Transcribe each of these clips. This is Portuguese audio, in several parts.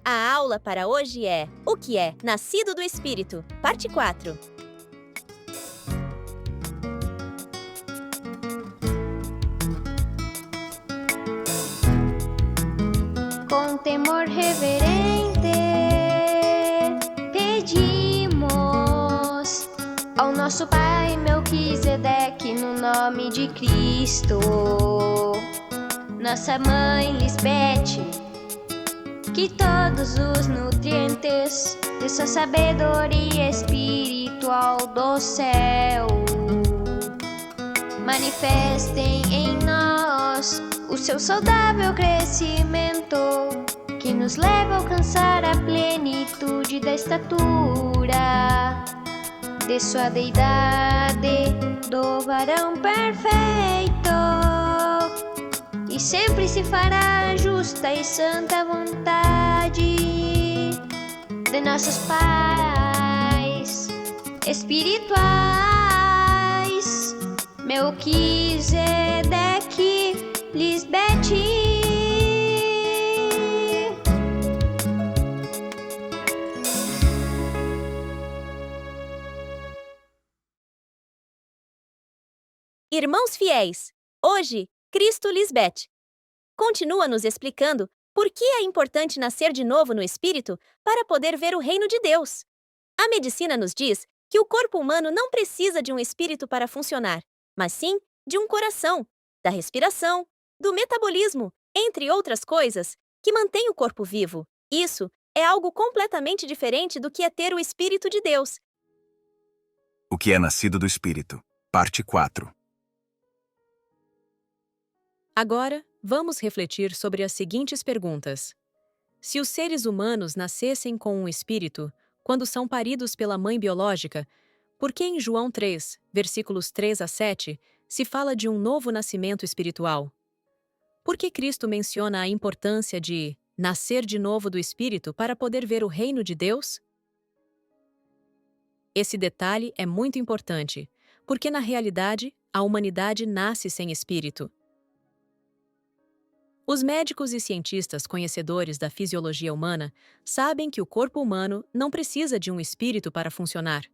A aula para hoje é O que é Nascido do Espírito, parte 4. Com temor reverente, pedimos ao nosso Pai Melquisedeque, no nome de Cristo. Nossa Mãe Lisbete, que todos os nutrientes de sua sabedoria espiritual do céu manifestem em nós o seu saudável crescimento, que nos leva a alcançar a plenitude da estatura de sua deidade, do varão perfeito, e sempre se fará a justa e santa vontade de nossos pais espirituais, Melquisedeque, Lisbete. Irmãos fiéis, hoje, Cristo Lisbete continua nos explicando por que é importante nascer de novo no Espírito para poder ver o reino de Deus. A medicina nos diz que o corpo humano não precisa de um espírito para funcionar, mas sim de um coração, da respiração, do metabolismo, entre outras coisas, que mantém o corpo vivo. Isso é algo completamente diferente do que é ter o Espírito de Deus. O que é nascido do Espírito, parte 4. Agora, vamos refletir sobre as seguintes perguntas. Se os seres humanos nascessem com um espírito, quando são paridos pela mãe biológica, por que em João 3, versículos 3 a 7, se fala de um novo nascimento espiritual? Por que Cristo menciona a importância de nascer de novo do Espírito para poder ver o reino de Deus? Esse detalhe é muito importante, porque na realidade, a humanidade nasce sem espírito. Os médicos e cientistas conhecedores da fisiologia humana sabem que o corpo humano não precisa de um espírito para funcionar,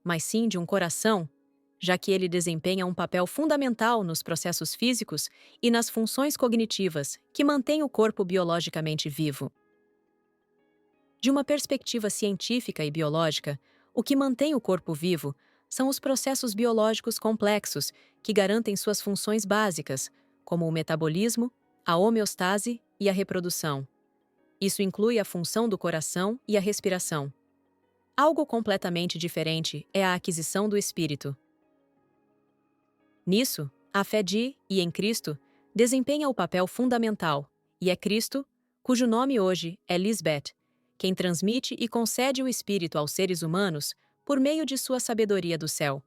mas sim de um coração, já que ele desempenha um papel fundamental nos processos físicos e nas funções cognitivas que mantêm o corpo biologicamente vivo. De uma perspectiva científica e biológica, o que mantém o corpo vivo são os processos biológicos complexos que garantem suas funções básicas, como o metabolismo, a homeostase e a reprodução. Isso inclui a função do coração e a respiração. Algo completamente diferente é a aquisição do espírito. Nisso, a fé de e em Cristo desempenha o papel fundamental, e é Cristo, cujo nome hoje é Lisbete, quem transmite e concede o espírito aos seres humanos por meio de sua sabedoria do céu.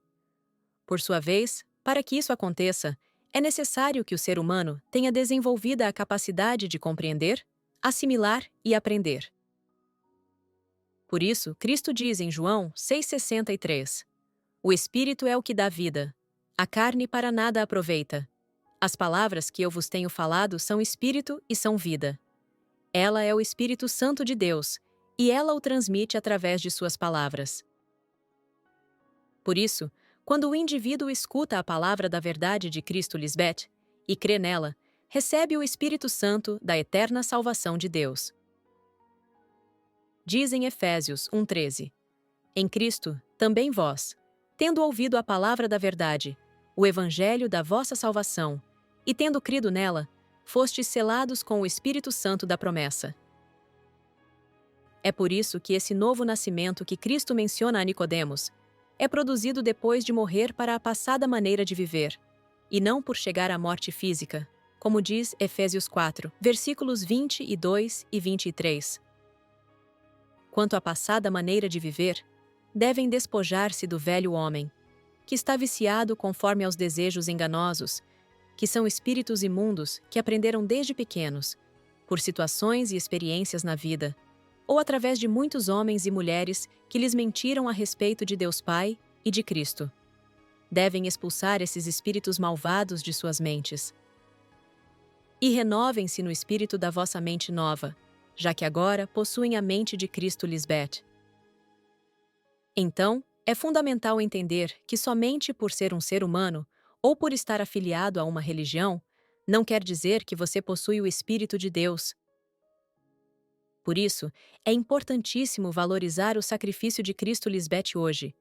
Por sua vez, para que isso aconteça, é necessário que o ser humano tenha desenvolvida a capacidade de compreender, assimilar e aprender. Por isso, Cristo diz em João 6,63: O Espírito é o que dá vida. A carne para nada aproveita. As palavras que eu vos tenho falado são Espírito e são vida. Ela é o Espírito Santo de Deus, e ela o transmite através de suas palavras. Por isso, quando o indivíduo escuta a palavra da verdade de Cristo Lisbete e crê nela, recebe o Espírito Santo da eterna salvação de Deus. Diz em Efésios 1,13: Em Cristo, também vós, tendo ouvido a palavra da verdade, o evangelho da vossa salvação, e tendo crido nela, fostes selados com o Espírito Santo da promessa. É por isso que esse novo nascimento que Cristo menciona a Nicodemos é produzido depois de morrer para a passada maneira de viver, e não por chegar à morte física, como diz Efésios 4, versículos 22 e 23. Quanto à passada maneira de viver, devem despojar-se do velho homem, que está viciado conforme aos desejos enganosos, que são espíritos imundos que aprenderam desde pequenos, por situações e experiências na vida, ou através de muitos homens e mulheres que lhes mentiram a respeito de Deus Pai e de Cristo. Devem expulsar esses espíritos malvados de suas mentes. E renovem-se no espírito da vossa mente nova, já que agora possuem a mente de Cristo Lisbeth. Então, é fundamental entender que somente por ser um ser humano ou por estar afiliado a uma religião, não quer dizer que você possui o Espírito de Deus. Por isso, é importantíssimo valorizar o sacrifício de Cristo Lisbeth hoje,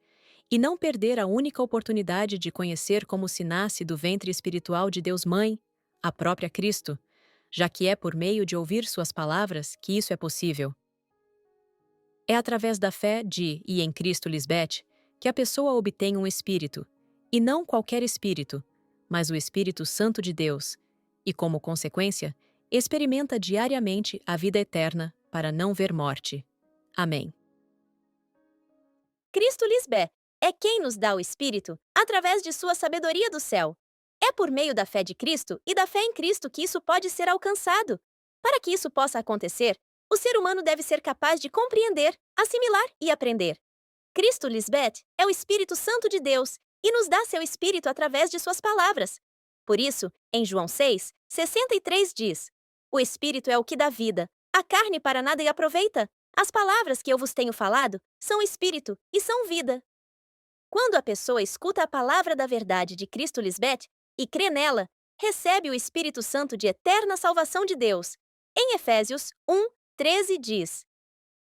e não perder a única oportunidade de conhecer como se nasce do ventre espiritual de Deus Mãe, a própria Cristo, já que é por meio de ouvir suas palavras que isso é possível. É através da fé e em Cristo Lisbeth que a pessoa obtém um espírito, e não qualquer espírito, mas o Espírito Santo de Deus, e como consequência, experimenta diariamente a vida eterna para não ver morte. Amém. Cristo Lisbeth é quem nos dá o Espírito através de sua sabedoria do céu. É por meio da fé de Cristo e da fé em Cristo que isso pode ser alcançado. Para que isso possa acontecer, o ser humano deve ser capaz de compreender, assimilar e aprender. Cristo Lisbeth é o Espírito Santo de Deus e nos dá seu Espírito através de suas palavras. Por isso, em João 6:63 diz: O Espírito é o que dá vida, a carne para nada aproveita. As palavras que eu vos tenho falado são Espírito e são vida. Quando a pessoa escuta a palavra da verdade de Cristo Lisbeth e crê nela, recebe o Espírito Santo de eterna salvação de Deus. Em Efésios 1:13 diz: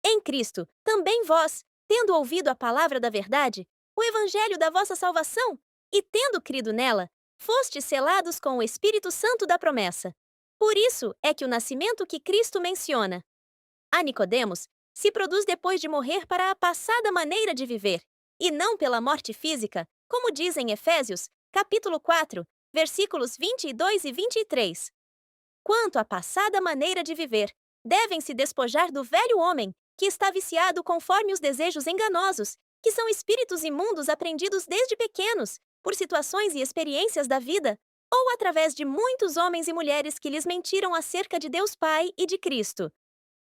Em Cristo, também vós, tendo ouvido a palavra da verdade, o evangelho da vossa salvação, e tendo crido nela, fostes selados com o Espírito Santo da promessa. Por isso é que o nascimento que Cristo menciona a Nicodemos se produz depois de morrer para a passada maneira de viver, e não pela morte física, como diz em Efésios, capítulo 4, versículos 22 e 23. Quanto à passada maneira de viver, devem se despojar do velho homem, que está viciado conforme os desejos enganosos, que são espíritos imundos aprendidos desde pequenos, por situações e experiências da vida, ou através de muitos homens e mulheres que lhes mentiram acerca de Deus Pai e de Cristo.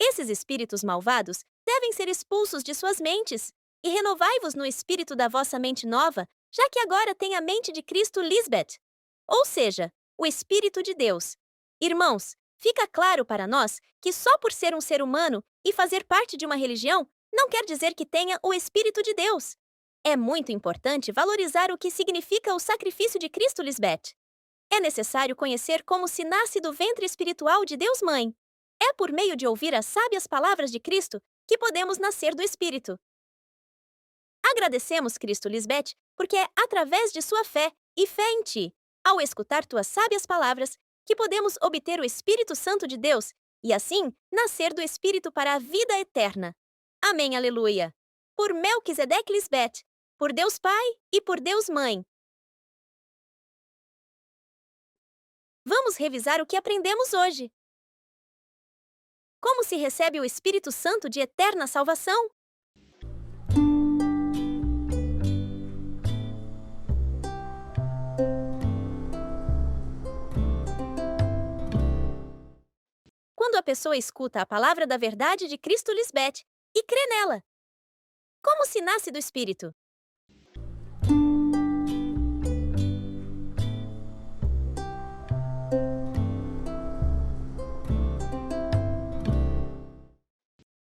Esses espíritos malvados devem ser expulsos de suas mentes, e renovai-vos no espírito da vossa mente nova, já que agora tem a mente de Cristo Lisbeth, ou seja, o Espírito de Deus. Irmãos, fica claro para nós que só por ser um ser humano e fazer parte de uma religião não quer dizer que tenha o Espírito de Deus. É muito importante valorizar o que significa o sacrifício de Cristo Lisbeth. É necessário conhecer como se nasce do ventre espiritual de Deus Mãe. É por meio de ouvir as sábias palavras de Cristo que podemos nascer do Espírito. Agradecemos Cristo Lisbeth porque é através de sua fé e fé em ti, ao escutar tuas sábias palavras, que podemos obter o Espírito Santo de Deus e, assim, nascer do Espírito para a vida eterna. Amém, aleluia! Por Melquisedeque Lisbeth, por Deus Pai e por Deus Mãe. Vamos revisar o que aprendemos hoje. Como se recebe o Espírito Santo de eterna salvação? Quando a pessoa escuta a palavra da verdade de Cristo Lisbeth e crê nela. Como se nasce do Espírito?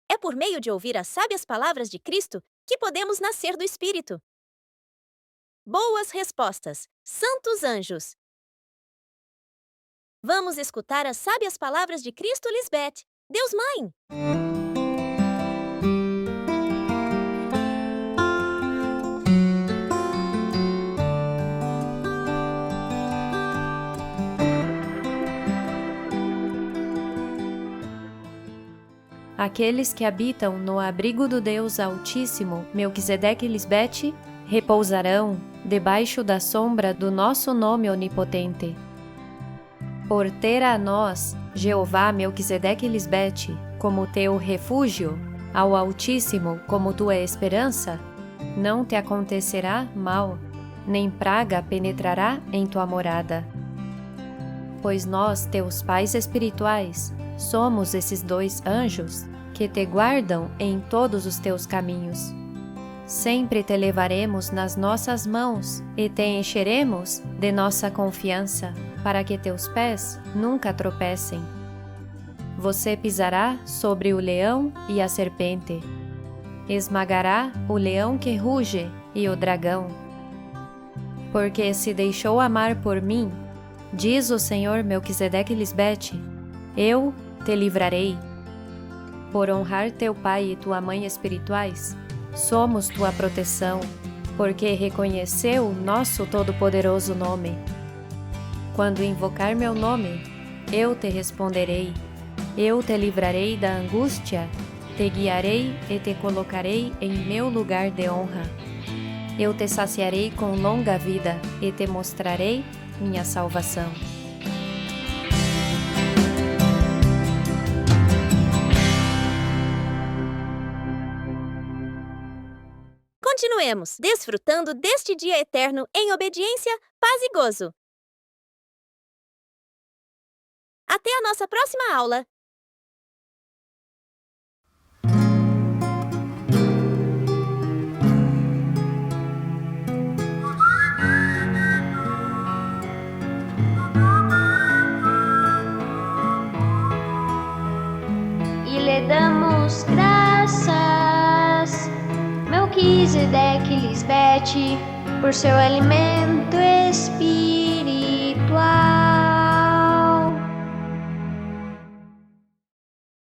É por meio de ouvir as sábias palavras de Cristo que podemos nascer do Espírito. Boas respostas, santos anjos! Vamos escutar as sábias palavras de Cristo Lisbeth, Deus Mãe! Aqueles que habitam no abrigo do Deus Altíssimo, Melquisedeque Lisbeth, repousarão debaixo da sombra do nosso nome onipotente. Por ter a nós, Jeová Melquisedeque Lisbeth, como teu refúgio, ao Altíssimo como tua esperança, não te acontecerá mal, nem praga penetrará em tua morada. Pois nós, teus pais espirituais, somos esses dois anjos que te guardam em todos os teus caminhos. Sempre te levaremos nas nossas mãos e te encheremos de nossa confiança, para que teus pés nunca tropecem. Você pisará sobre o leão e a serpente. Esmagará o leão que ruge e o dragão. Porque se deixou amar por mim, diz o Senhor Melquisedeque Lisbete, eu te livrarei. Por honrar teu pai e tua mãe espirituais, somos tua proteção, porque reconheceu nosso todo-poderoso nome. Quando invocar meu nome, eu te responderei. Eu te livrarei da angústia, te guiarei e te colocarei em meu lugar de honra. Eu te saciarei com longa vida e te mostrarei minha salvação. Continuemos desfrutando deste dia eterno em obediência, paz e gozo. Até a nossa próxima aula! E lhe damos graças, Melquisedeque Lisbete, por seu alimento espiritual.